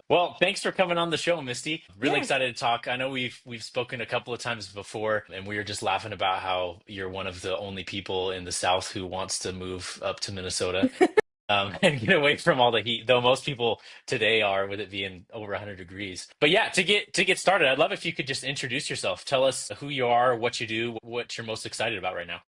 Well, thanks for coming on the show, Misty. Really Yeah. excited to talk. I know we've spoken a couple of times before, and we were just laughing about how you're one of the only people in the South who wants to move up to Minnesota and get away from all the heat. Though most people today are, with it being over 100 degrees. But yeah, to get started, I'd love if you could just introduce yourself. Tell us who you are, what you do, what you're most excited about right now.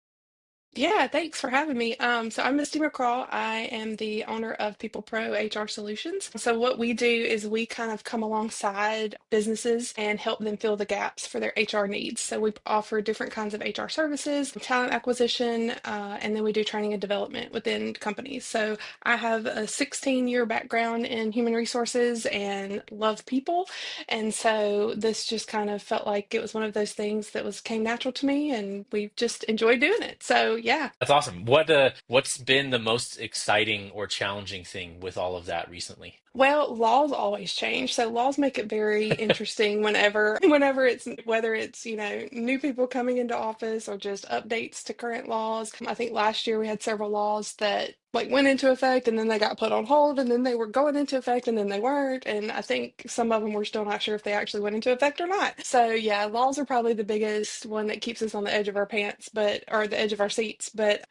Yeah, thanks for having me. So I'm Misty McCraw. I am the owner of People Pro HR Solutions. So what we do is we kind of come alongside businesses and help them fill the gaps for their HR needs. So we offer different kinds of HR services, talent acquisition, and then we do training and development within companies. So I have a 16-year background in human resources and love people. And so this just kind of felt like it was one of those things that was came natural to me and we just enjoyed doing it. So yeah. That's awesome. What's been the most exciting or challenging thing with all of that recently? Well, laws always change. So laws make it very interesting whenever it's whether it's, new people coming into office or just updates to current laws. I think last year we had several laws that like went into effect and then they got put on hold and then they were going into effect and then they weren't. And I think some of them we're still not sure if they actually went into effect or not. So yeah, laws are probably the biggest one that keeps us on the edge of our pants, but or the edge of our seats. But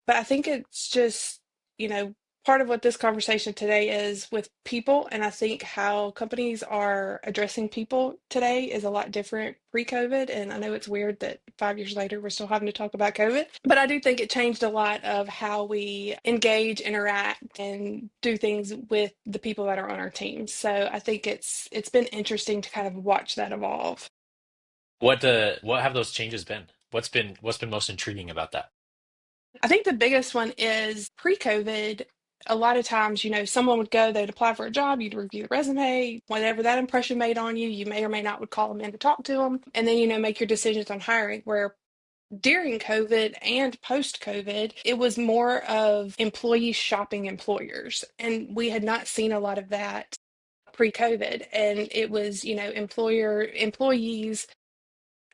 I think it's just, you know, part of what this conversation today is with people. And I think how companies are addressing people today is a lot different pre-COVID. And I know it's weird that 5 years later we're still having to talk about COVID, but I do think it changed a lot of how we engage, interact, and do things with the people that are on our team. So I think it's been interesting to kind of watch that evolve. What have those changes been? What's been most intriguing about that? I think the biggest one is pre-COVID. A lot of times, someone would go, they'd apply for a job, you'd review the resume, whatever that impression made on you, you may or may not would call them in to talk to them, and then, make your decisions on hiring. Where during COVID and post-COVID, it was more of employees shopping employers. And we had not seen a lot of that pre-COVID. And it was, employees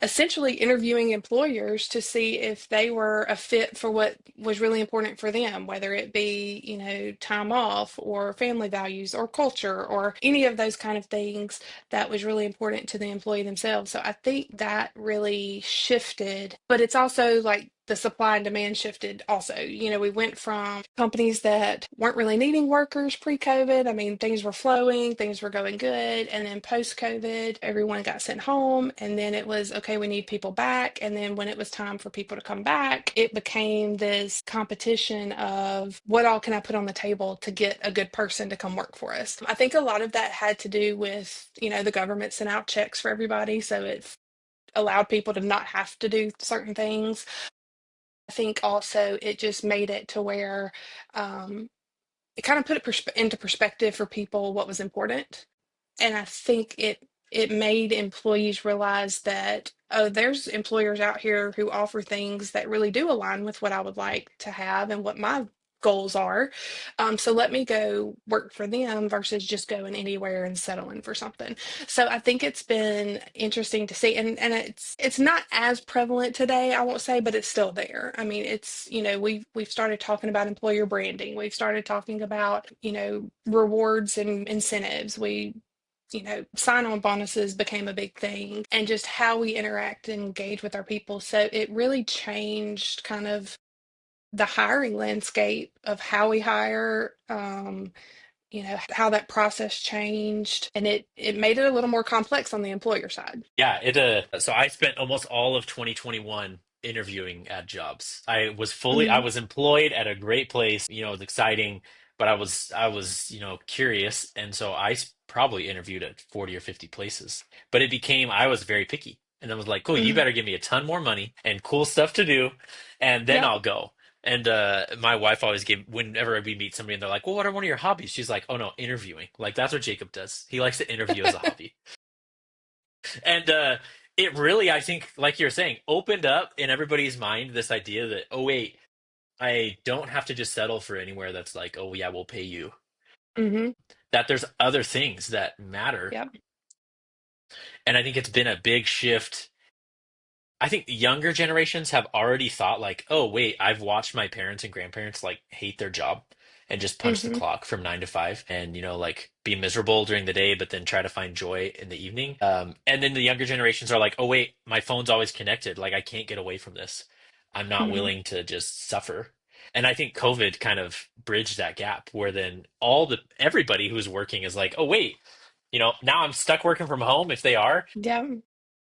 essentially interviewing employers to see if they were a fit for what was really important for them, whether it be, time off or family values or culture or any of those kind of things that was really important to the employee themselves. So I think that really shifted, but it's also like the supply and demand shifted also. We went from companies that weren't really needing workers pre-COVID. I mean, things were flowing, things were going good. And then post-COVID, everyone got sent home. And then it was, okay, we need people back. And then when it was time for people to come back, it became this competition of what all can I put on the table to get a good person to come work for us. I think a lot of that had to do with, the government sent out checks for everybody. So it allowed people to not have to do certain things. I think also it just made it to where um, it kind of put it into perspective for people what was important. And I think it made employees realize that, oh, there's employers out here who offer things that really do align with what I would like to have and what my goals are. So let me go work for them versus just going anywhere and settling for something. So I think it's been interesting to see, and it's not as prevalent today, I won't say, but it's still there. I mean, it's we've started talking about employer branding. We've started talking about rewards and incentives. We sign-on bonuses became a big thing, and just how we interact and engage with our people. So it really changed kind of the hiring landscape of how we hire, how that process changed, and it made it a little more complex on the employer side. Yeah, so I spent almost all of 2021 interviewing at jobs. I Hmm. was employed at a great place, it was exciting, but I was, curious, and so probably interviewed at 40 or 50 places. But I was very picky. And I was like, cool, you Hmm. better give me a ton more money and cool stuff to do, and then Yep. I'll go. And my wife always whenever we meet somebody and they're like, well, what are one of your hobbies? She's like, oh no, interviewing. Like that's what Jacob does. He likes to interview as a hobby. And it really, I think, like you're saying, opened up in everybody's mind this idea that, oh, wait, I don't have to just settle for anywhere that's like, oh, yeah, we'll pay you. Hmm. That there's other things that matter. Yep. And I think it's been a big shift. I think younger generations have already thought, like, oh, wait, I've watched my parents and grandparents like hate their job. and just punch the Hmm. clock from 9 to 5 and, like be miserable during the day, but then try to find joy in the evening. And then the younger generations are like, oh, wait, my phone's always connected. Like, I can't get away from this. I'm not Hmm. willing to just suffer. And I think COVID kind of bridged that gap where then everybody who's working is like, oh, wait, now I'm stuck working from home if they are. Yeah.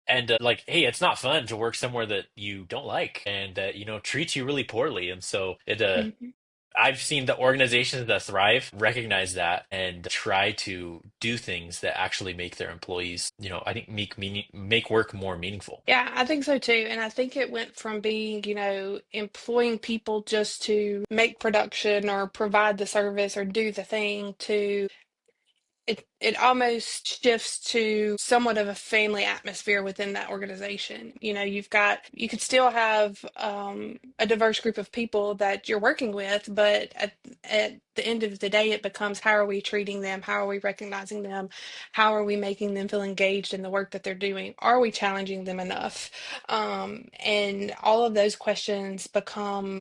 And like, hey, it's not fun to work somewhere that you don't like and that, treats you really poorly. And so Hmm. I've seen the organizations that thrive recognize that and try to do things that actually make their employees, I think make work more meaningful. Yeah, I think so too. And I think it went from being, employing people just to make production or provide the service or do the thing to it almost shifts to somewhat of a family atmosphere within that organization. You could still have a diverse group of people that you're working with, but at the end of the day, it becomes how are we treating them? How are we recognizing them? How are we making them feel engaged in the work that they're doing? Are we challenging them enough? And all of those questions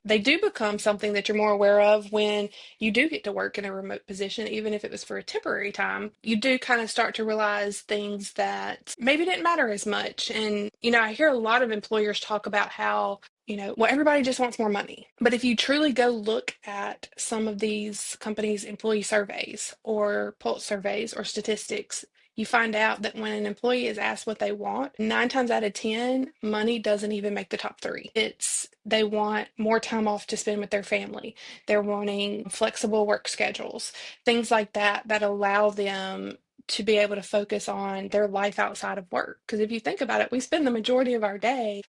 they do become something that you're more aware of when you do get to work in a remote position, even if it was for a temporary time, you do kind of start to realize things that maybe didn't matter as much. And, I hear a lot of employers talk about how, well, everybody just wants more money. But if you truly go look at some of these companies' employee surveys or pulse surveys or statistics, you find out that when an employee is asked what they want, 9 times out of 10, money doesn't even make the top three. It's they want more time off to spend with their family. They're wanting flexible work schedules, things like that that allow them to be able to focus on their life outside of work. Because if you think about it, we spend the majority of our day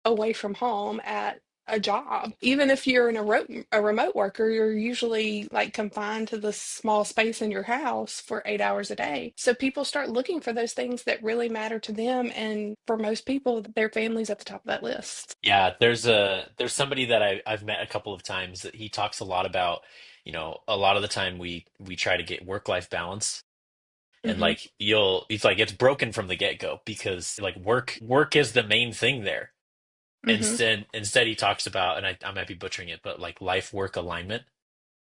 away from home at a job. Even if you're a remote worker, you're usually like confined to the small space in your house for 8 hours a day. So people start looking for those things that really matter to them. And for most people, their family's at the top of that list. Yeah, there's somebody that I've met a couple of times that he talks a lot about, a lot of the time we try to get work-life balance. And Hmm. like it's like it's broken from the get-go because like work is the main thing there. Hmm. Instead he talks about, and I might be butchering it, but like life work alignment,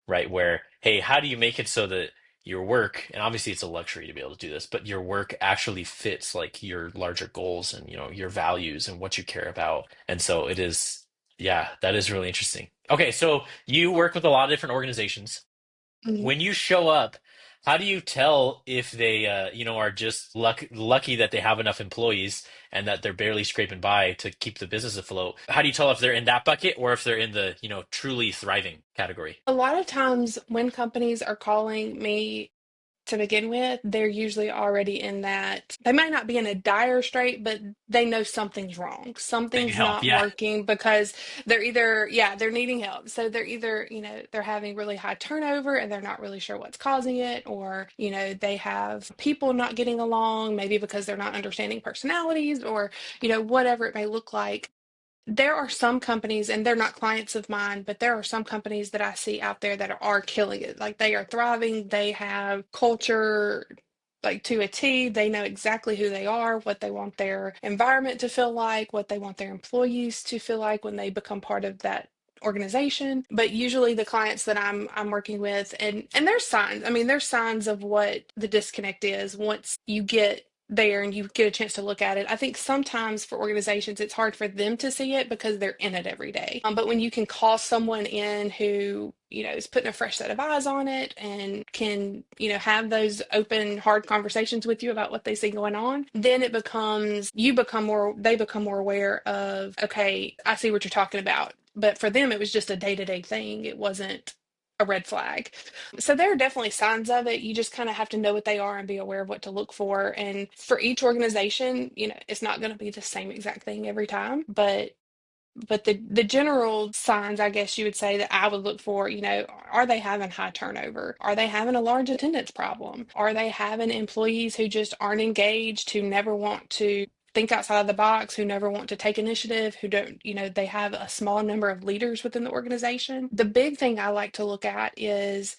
right? Where, hey, how do you make it so that your work, and obviously it's a luxury to be able to do this, but your work actually fits like your larger goals and your values and what you care about. And so it is, yeah, that is really interesting. Okay, so you work with a lot of different organizations. Hmm. When you show up, how do you tell if they, are just lucky that they have enough employees and that they're barely scraping by to keep the business afloat? How do you tell if they're in that bucket or if they're in the, truly thriving category? A lot of times when companies are calling me to begin with, they're usually already in that. They might not be in a dire strait, but they know something's wrong. They need Something's help. not Yeah. working because they're either, yeah, they're needing help. So they're either, they're having really high turnover and they're not really sure what's causing it, or, they have people not getting along, maybe because they're not understanding personalities or, whatever it may look like. There are some companies, and they're not clients of mine, but there are some companies that I see out there that are killing it. Like they are thriving. They have culture like to a T. They know exactly who they are, what they want their environment to feel like, what they want their employees to feel like when they become part of that organization. But usually the clients that I'm working with, and there's signs. I mean, there's signs of what the disconnect is once you get there and you get a chance to look at it. I think sometimes for organizations, it's hard for them to see it because they're in it every day. But when you can call someone in who, is putting a fresh set of eyes on it and can, have those open, hard conversations with you about what they see going on, then they become more aware of, okay, I see what you're talking about. But for them, it was just a day-to-day thing. It wasn't a red flag. So there are definitely signs of it. You just kind of have to know what they are and be aware of what to look for. And for each organization, it's not going to be the same exact thing every time, but the general signs, I guess you would say that I would look for, are they having high turnover? Are they having a large attendance problem? Are they having employees who just aren't engaged, who never want to think outside of the box, who never want to take initiative, who don't, they have a small number of leaders within the organization? The big thing I like to look at is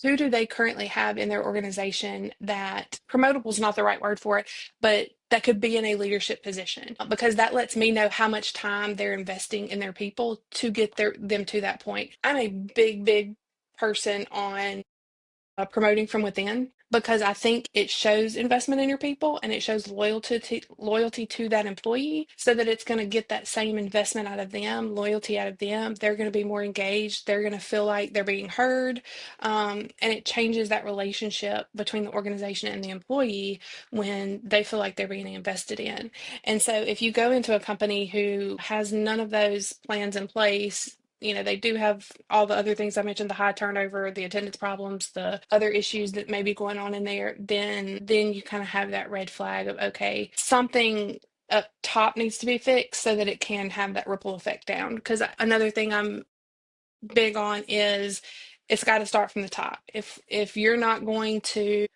who do they currently have in their organization that promotable is not the right word for it, but that could be in a leadership position because that lets me know how much time they're investing in their people to get them to that point. I'm a big person on promoting from within because I think it shows investment in your people and it shows loyalty to that employee so that it's going to get that same investment out of them, loyalty out of them. They're going to be more engaged. They're going to feel like they're being heard. And it changes that relationship between the organization and the employee when they feel like they're being invested in. And so if you go into a company who has none of those plans in place, they do have all the other things I mentioned, the high turnover, the attendance problems, the other issues that may be going on in there, then you kind of have that red flag of, okay, something up top needs to be fixed so that it can have that ripple effect down. Because another thing I'm big on is it's got to start from the top. If you're not going to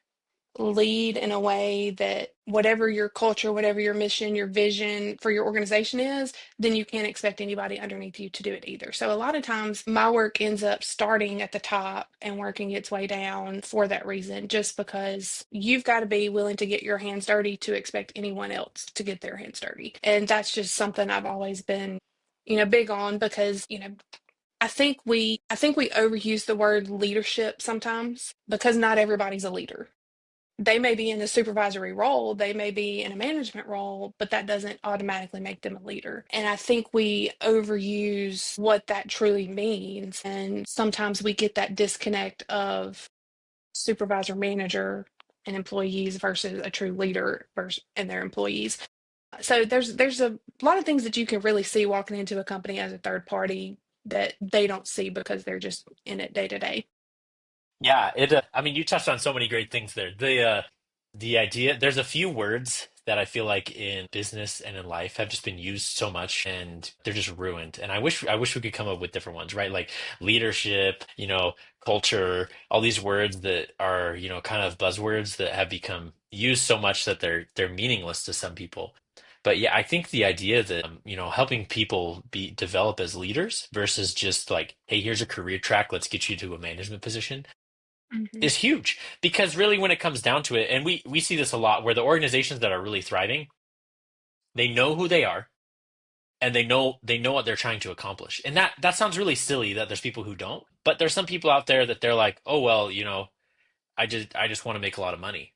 lead in a way that whatever your culture, whatever your mission, your vision for your organization is, then you can't expect anybody underneath you to do it either. So a lot of times my work ends up starting at the top and working its way down for that reason, just because you've got to be willing to get your hands dirty to expect anyone else to get their hands dirty. And that's just something I've always been, big on because, I think we overuse the word leadership sometimes because not everybody's a leader. They may be in a supervisory role, they may be in a management role, but that doesn't automatically make them a leader. And I think we overuse what that truly means. And sometimes we get that disconnect of supervisor, manager, and employees versus a true leader versus and their employees. So there's a lot of things that you can really see walking into a company as a third party that they don't see because they're just in it day to day. Yeah, I mean, you touched on so many great things there. The idea, there's a few words that I feel like in business and in life have just been used so much and they're just ruined. And I wish we could come up with different ones, right? Like leadership, culture, all these words that are, kind of buzzwords that have become used so much that they're meaningless to some people. But yeah, I think the idea that helping people be develop as leaders versus just like, hey, here's a career track, let's get you to a management position Mhm. is huge because really when it comes down to it, and we see this a lot where the organizations that are really thriving, they know who they are and they know what they're trying to accomplish. And that sounds really silly that there's people who don't, but there's some people out there that they're like, "Oh well, I just want to make a lot of money."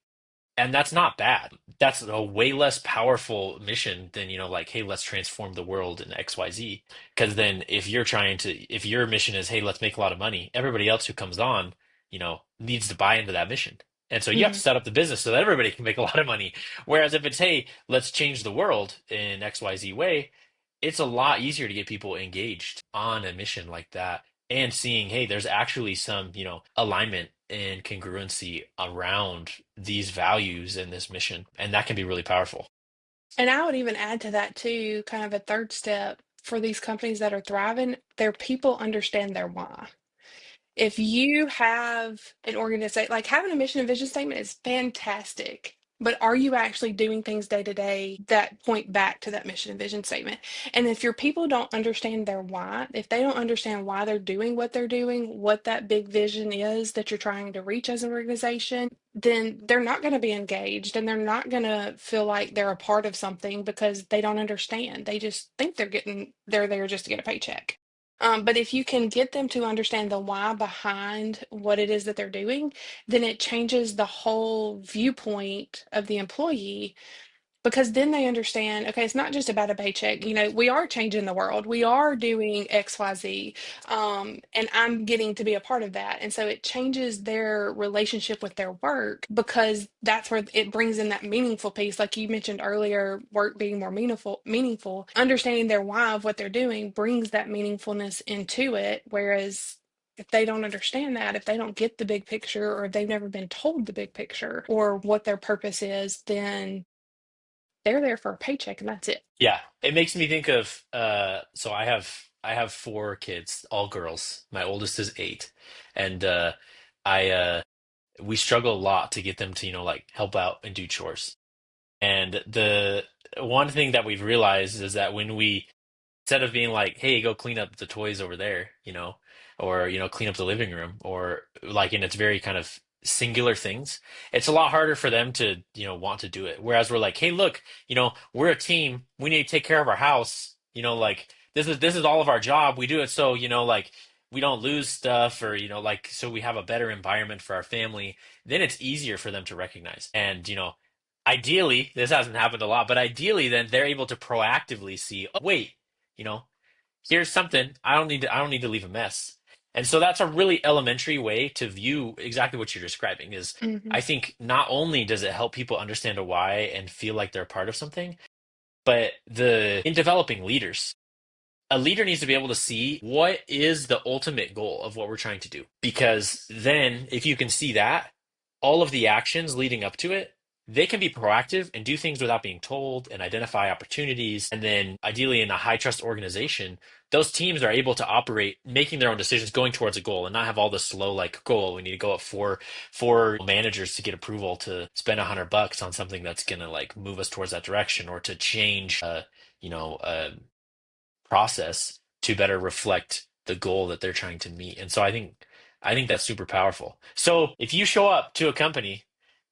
And that's not bad. That's a way less powerful mission than, like, hey, let's transform the world in XYZ. Because then if your mission is, hey, let's make a lot of money, everybody else who comes on, needs to buy into that mission. And so you have to Mhm. set up the business so that everybody can make a lot of money. Whereas if it's, hey, let's change the world in XYZ way, it's a lot easier to get people engaged on a mission like that and seeing, hey, there's actually some, alignment and congruency around these values and this mission. And that can be really powerful. And I would even add to that too, kind of a third step for these companies that are thriving, their people understand their why. If you have an organization, like having a mission and vision statement is fantastic, but are you actually doing things day to day that point back to that mission and vision statement? And if your people don't understand their why, if they don't understand why they're doing what they're doing, what that big vision is that you're trying to reach as an organization, then they're not going to be engaged and they're not going to feel like they're a part of something because they don't understand. They just think they're there just to get a paycheck. But if you can get them to understand the why behind what it is that they're doing, then it changes the whole viewpoint of the employee because then they understand, okay, it's not just about a paycheck. We are changing the world. We are doing XYZ. And I'm getting to be a part of that. And so it changes their relationship with their work because that's where it brings in that meaningful piece. Like you mentioned earlier, work being more meaningful, understanding their why of what they're doing brings that meaningfulness into it. Whereas if they don't understand that, if they don't get the big picture, or if they've never been told the big picture or what their purpose is, then they're there for a paycheck and that's it. Yeah, it makes me think of so I have four kids, all girls. My oldest is 8. And I we struggle a lot to get them to, like help out and do chores. And the one thing that we've realized is that when we instead of being like, hey, go clean up the toys over there, or, clean up the living room, or like in its very kind of singular things, it's a lot harder for them to, want to do it. Whereas we're like, hey, look, we're a team. We need to take care of our house. Like this is all of our job. We do it so, like we don't lose stuff, or like, so we have a better environment for our family, then it's easier for them to recognize. And ideally, this hasn't happened a lot, but ideally then they're able to proactively see, oh, wait, you know here's something, I don't need to leave a mess. And so that's a really elementary way to view exactly what you're describing. Is Hmm. I think not only does it help people understand a why and feel like they're part of something, but the in developing leaders, a leader needs to be able to see what is the ultimate goal of what we're trying to do. Because then, if you can see that, all of the actions leading up to it, they can be proactive and do things without being told and identify opportunities. And then, ideally, in a high trust organization, those teams are able to operate making their own decisions going towards a goal and not have all this slow, like, goal. We need to go up four managers to get approval to spend $100 on something that's gonna like move us towards that direction, or to change you know, uh, process to better reflect the goal that they're trying to meet. And so I think that's super powerful. So if you show up to a company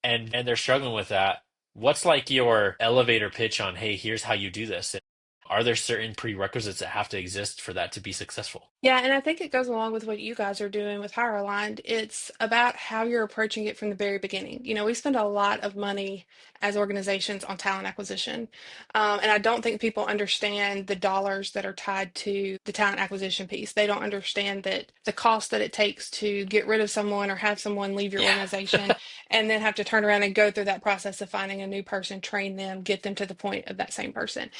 and they're struggling with that, what's like your elevator pitch on, hey, here's how you do this? And are there certain prerequisites that have to exist for that to be successful? Yeah, and I think it goes along with what you guys are doing with Hire Aligned. It's about how you're approaching it from the very beginning. We spend a lot of money as organizations on talent acquisition. And I don't think people understand the dollars that are tied to the talent acquisition piece. They don't understand that the cost that it takes to get rid of someone or have someone leave your Yeah. organization and then have to turn around and go through that process of finding a new person, train them, get them to the point of that same person.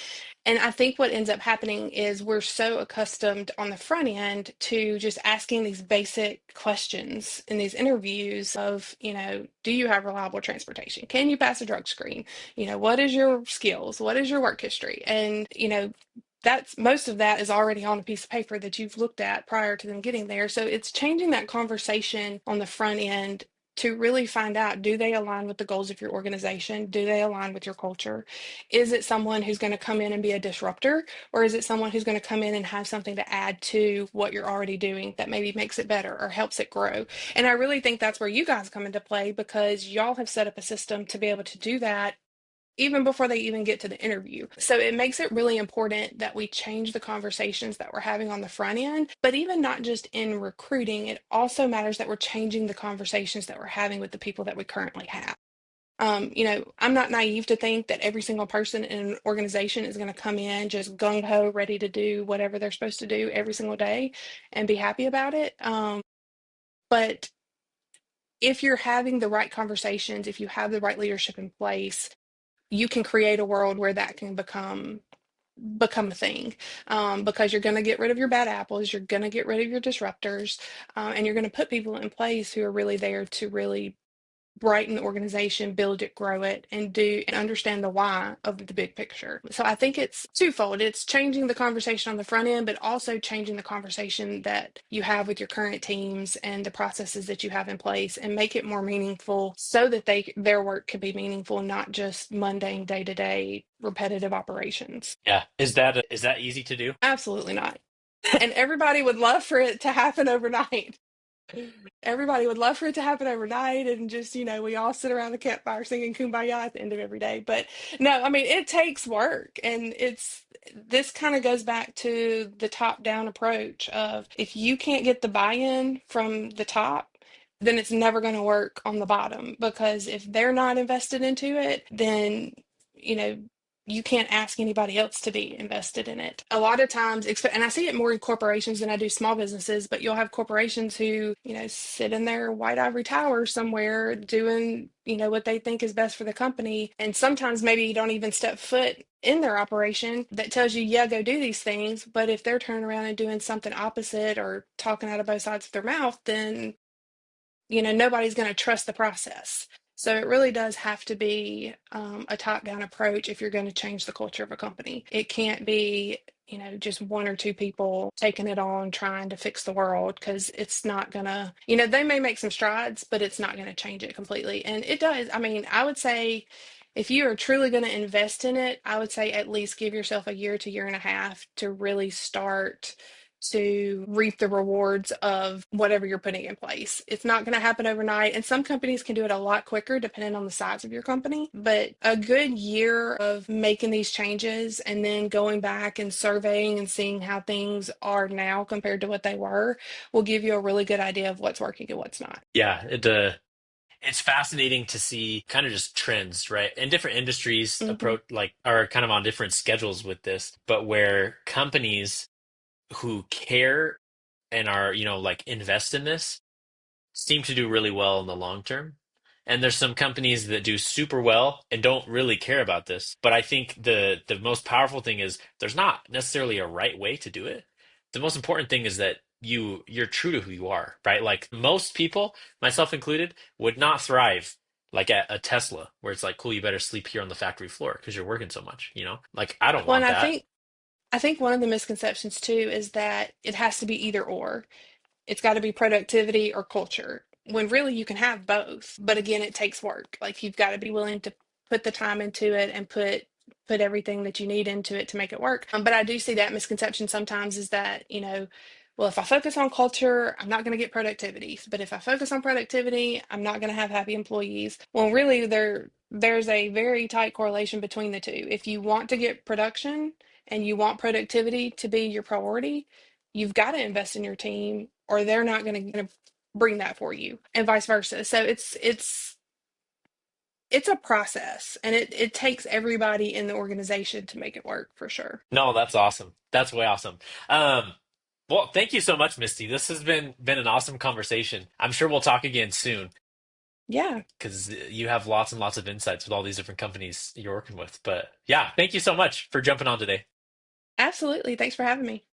And I think what ends up happening is we're so accustomed on the front end to just asking these basic questions in these interviews of, do you have reliable transportation? Can you pass a drug screen? What is your skills? What is your work history? And, that's most of that is already on a piece of paper that you've looked at prior to them getting there. So it's changing that conversation on the front end to really find out, do they align with the goals of your organization? Do they align with your culture? Is it someone who's going to come in and be a disruptor, or is it someone who's going to come in and have something to add to what you're already doing that maybe makes it better or helps it grow? And I really think that's where you guys come into play because y'all have set up a system to be able to do that even before they even get to the interview. So it makes it really important that we change the conversations that we're having on the front end, but even not just in recruiting, it also matters that we're changing the conversations that we're having with the people that we currently have. I'm not naive to think that every single person in an organization is going to come in just gung ho, ready to do whatever they're supposed to do every single day and be happy about it. But if you're having the right conversations, if you have the right leadership in place, you can create a world where that can become a thing, because you're going to get rid of your bad apples, you're going to get rid of your disruptors, and you're going to put people in place who are really there to really brighten the organization, build it, grow it, and do and understand the why of the big picture. So I think it's twofold. It's changing the conversation on the front end, but also changing the conversation that you have with your current teams and the processes that you have in place and make it more meaningful so that their work can be meaningful, not just mundane day-to-day repetitive operations. Yeah. Is that easy to do? Absolutely not. And everybody would love for it to happen overnight. Everybody would love for it to happen overnight and just, we all sit around the campfire singing Kumbaya at the end of every day. But no, I mean, it takes work. And this kind of goes back to the top down approach of if you can't get the buy-in from the top, then it's never going to work on the bottom because if they're not invested into it, then, you know, you can't ask anybody else to be invested in it. A lot of times, and I see it more in corporations than I do small businesses, but you'll have corporations who, sit in their white ivory tower somewhere doing, what they think is best for the company. And sometimes maybe you don't even step foot in their operation that tells you, yeah, go do these things. But if they're turning around and doing something opposite or talking out of both sides of their mouth, then nobody's going to trust the process. So it really does have to be a top-down approach if you're going to change the culture of a company. It can't be, just one or two people taking it on trying to fix the world because it's not gonna, they may make some strides, but it's not going to change it completely. And it does. I mean, I would say if you are truly going to invest in it, I would say at least give yourself a year to year and a half to really start to reap the rewards of whatever you're putting in place. It's not going to happen overnight, and some companies can do it a lot quicker depending on the size of your company. But a good year of making these changes and then going back and surveying and seeing how things are now compared to what they were will give you a really good idea of what's working and what's not. Yeah, it's fascinating to see kind of just trends, right? And different industries Hmm. approach like are kind of on different schedules with this, but where companies who care and are, like invest in this seem to do really well in the long term. And there's some companies that do super well and don't really care about this. But I think the most powerful thing is there's not necessarily a right way to do it. The most important thing is that you're true to who you are, right? Like most people, myself included, would not thrive like at a Tesla where it's like, cool, you better sleep here on the factory floor because you're working so much, you know? Like I don't Well, and want that. I think one of the misconceptions too is that it has to be either or. It's got to be productivity or culture, when really you can have both. But again, it takes work. Like you've got to be willing to put the time into it and put everything that you need into it to make it work. But I do see that misconception sometimes is that, well, if I focus on culture, I'm not going to get productivity. But if I focus on productivity, I'm not going to have happy employees. Well, really, there's a very tight correlation between the two. If you want to get production and you want productivity to be your priority, you've got to invest in your team or they're not going to bring that for you and vice versa. So it's a process and it takes everybody in the organization to make it work for sure. No, that's awesome. That's way awesome. Um, well, thank you so much, Misty. This has been an awesome conversation. I'm sure we'll talk again soon Yeah, because you have lots and lots of insights with all these different companies you're working with. But yeah, thank you so much for jumping on today. absolutely. Thanks for having me.